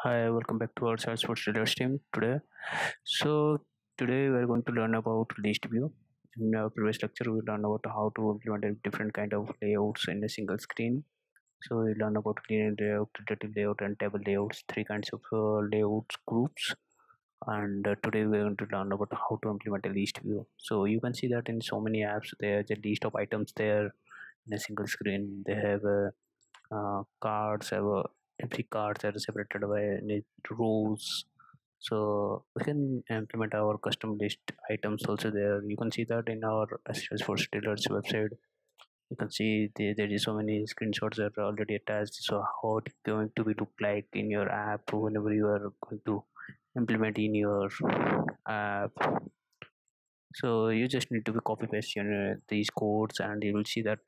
Hi, welcome back to our Salesforce Traders team today. So today we are going to learn about ListView. In our previous lecture, we learned about how to implement a different kind of layouts in a single screen. So we learned about linear layout, iterative layout, and table layouts, three kinds of layouts groups. And today we are going to learn about how to implement a list view. So you can see that in so many apps, there's a list of items there in a single screen. They have cards, have empty cards are separated by rows, so we can implement our custom list items also there. You can see that in our Salesforce dealers website. You can see there is so many screenshots that are already attached. So how it's going to be look like in your app whenever you are going to implement in your app. So you just need to be copy paste these codes, and you will see that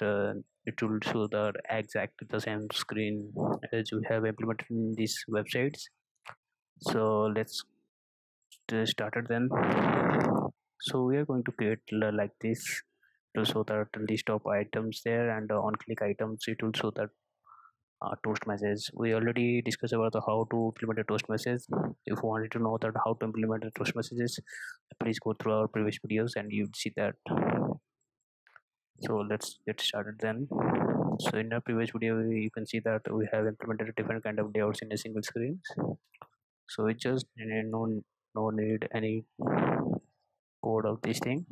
it will show the exact the same screen as you have implemented in these websites. So let's started then. So we are going to create like this to show that list of items there, and on click items it will show that toast message. We already discussed about how to implement a toast message. If you wanted to know that how to implement the toast messages, please go through our previous videos and you'd see that. So let's get started then. So in our previous video you can see that we have implemented a different kind of layouts in a single screen. So we just no need any code of this thing.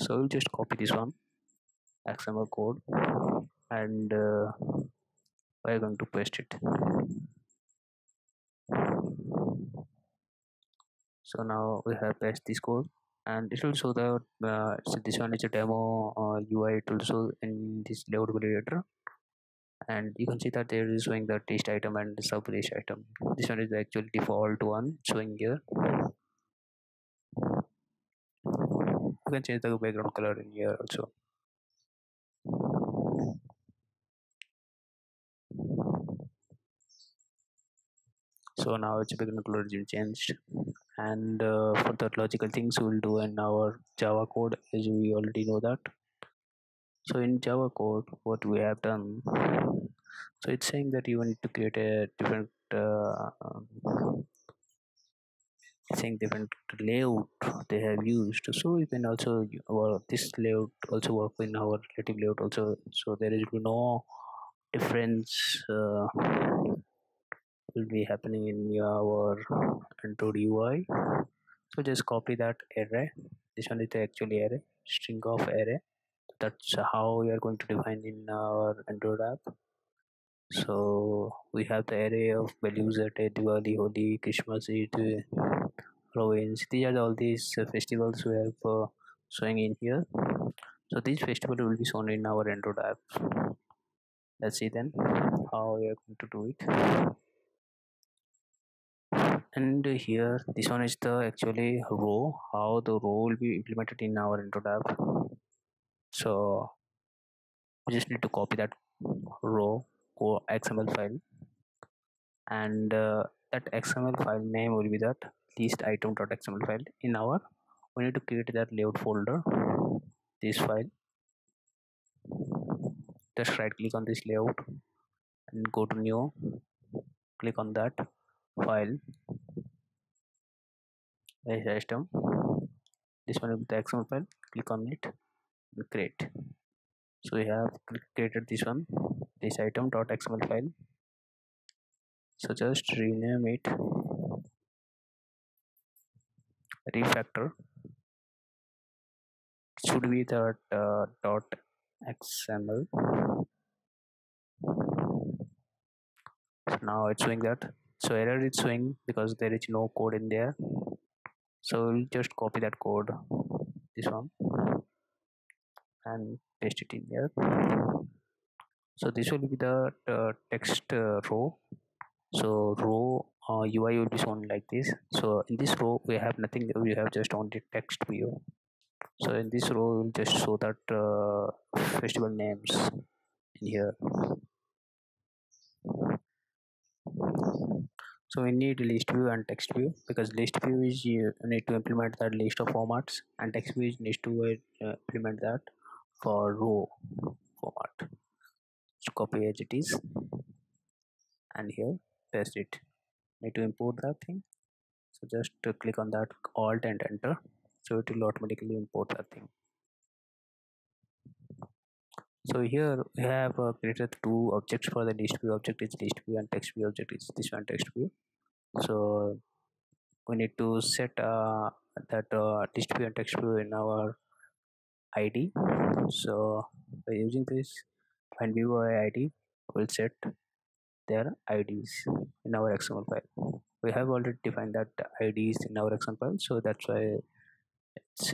So we'll just copy this one XML code, and we're going to paste it. So now we have pasted this code, and it will show that so this one is a demo UI. It will show in this layout validator, and you can see that there is showing the test item and the sub list item. This one is the actual default one showing here. You can change the background color in here also. So now its background color is changed, and for the logical things we will do in our Java code, as we already know that. So in Java code, what we have done, so it's saying that you need to create a different saying different layout they have used. So you can also this layout also work in our relative layout also. So there is no difference will be happening in our Android UI. So just copy that array. This one is the actual array, string of array. That's how we are going to define in our Android app. So we have the array of values at Diwali, Holi, Christmas, Eid, Halloween. These are all these festivals we have showing in here. So these festivals will be shown in our Android app. Let's see then how we are going to do it. And here this one is the actually row, how the row will be implemented in our Android app. So we just need to copy that row or XML file, and that XML file name will be that list item.xml file. In our, we need to create that layout folder, this file. Just right click on this layout and go to new, click on that file as item. This one will be the XML file. Click on it and create. So we have created this one, this item.xml file. So just rename it, refactor. It should be the dot xml. So now it's showing that. So error is showing because there is no code in there. So we'll just copy that code, this one, and paste it in there. So this will be the text row. So row UI will be shown like this. So in this row we have nothing, we have just only text view. So in this row we'll just show that festival names in here. So we need list view and text view, because list view is you need to implement that list of formats, and text view needs to implement that for row format. So copy as it is and here paste it. need to import that thing. So just click on that alt and enter, so it will automatically import that thing. So here we have created two objects for the list view. Object is list view and text view object is this one, text view. So we need to set that list view and text view in our id. So by using this find view id, we'll set their ids in our xml file. We have already defined that ids in our xml file, so that's why it's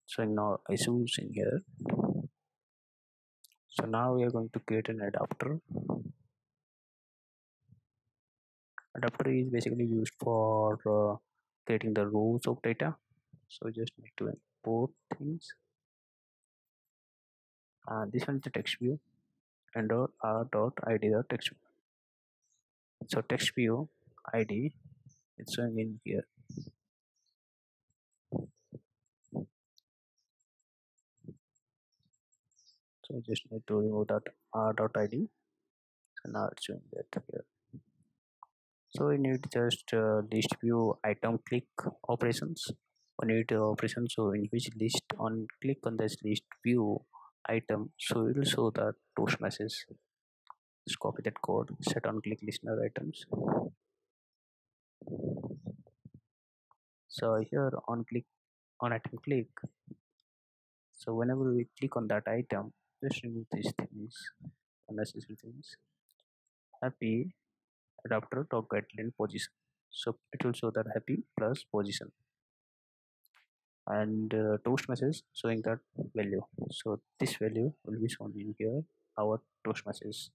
showing now issues in here. So now we are going to create an adapter. Adapter is basically used for creating the rows of data. So just need to import things. This one is the text view and r.id the text view. So text view id is showing in here. So just need to remove that r.id. So now it's showing that here. So we need just list view item click operations. We need operations, so in which list on click on this list view item, so it will show the toast message. Just copy that code, set on click listener items. So here on click on item click, so whenever we click on that item, just remove these things, unnecessary things. Happy adapter top guideline position, so it will show that happy plus position, and toast message showing that value. So this value will be shown in here, our toast message.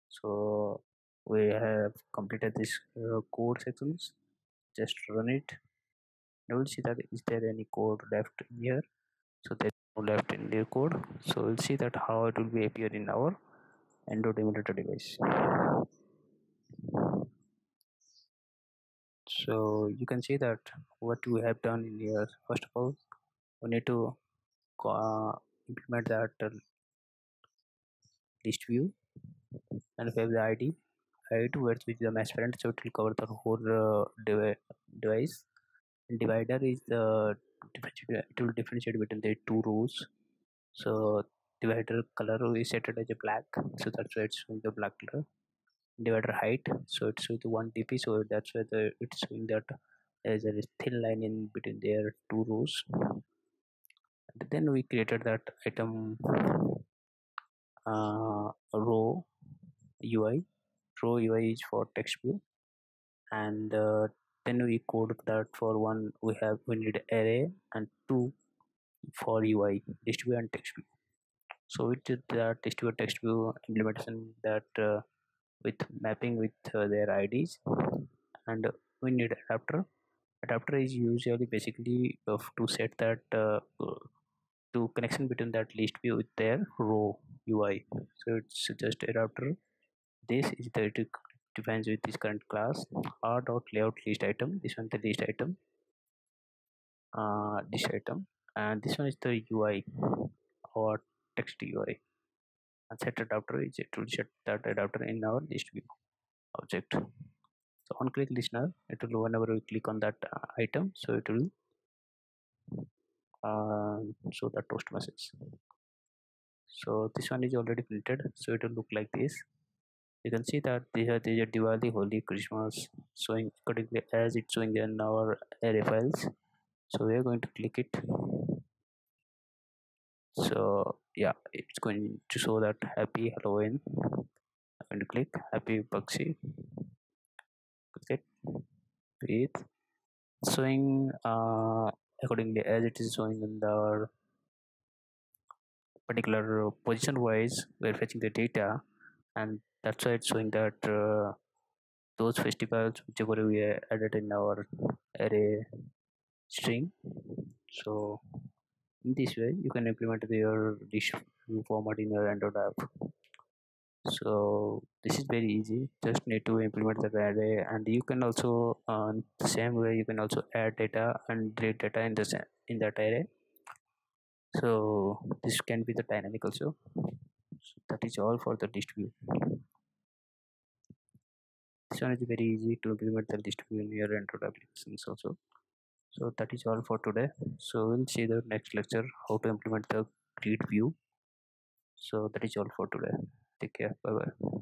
So we have completed this code sections. Just run it. You will see that is there any code left in here. So there is no left in their code. So we'll see that how it will be appear in our Android emulator device. So you can see that what we have done in here. First of all, we need to implement that list view, and we have the id where with the mesh parent, so it will cover the whole device. And divider is the it will differentiate between the two rows. So divider color is set as a black, so that's why it's showing the black color. Divider height, so it's with 1 dp, so that's why it's showing that there's a thin line in between their two rows. And then we created that item row ui. Row ui is for text view, and then we code that for one we need array, and two for ui list view and text view. So we did the text view implementation that with mapping with their ids. And we need adapter. Adapter is usually basically to set that to connection between that list view with their row ui. So it's just adapter. This is the it defines with this current class r dot layout list item. This one the list item, this item, and this one is the ui or text ui. And set adapter is it will set that adapter in our list view object. So on click listener, it will whenever we click on that item, so it will show the toast message. So this one is already printed, so it will look like this. You can see that these are Diwali, Holi, Christmas showing accordingly as it's showing in our array files. So we are going to click it. So yeah, it's going to show that happy Halloween. I'm going to click happy Bugsy. Click it with showing accordingly as it is showing in the particular position wise. We're fetching the data, and that's why it's showing that those festivals whichever we added in our array string. So in this way you can implement your dish view format in your Android app. So this is very easy, just need to implement the array, and you can also the same way you can also add data and delete data in the in that array. So this can be the dynamic also. So that is all for the list view. this one is very easy to implement the list view in your Android applications also. So that is all for today. So we'll see the next lecture how to implement the grid view. So that is all for today. Take care. Bye bye.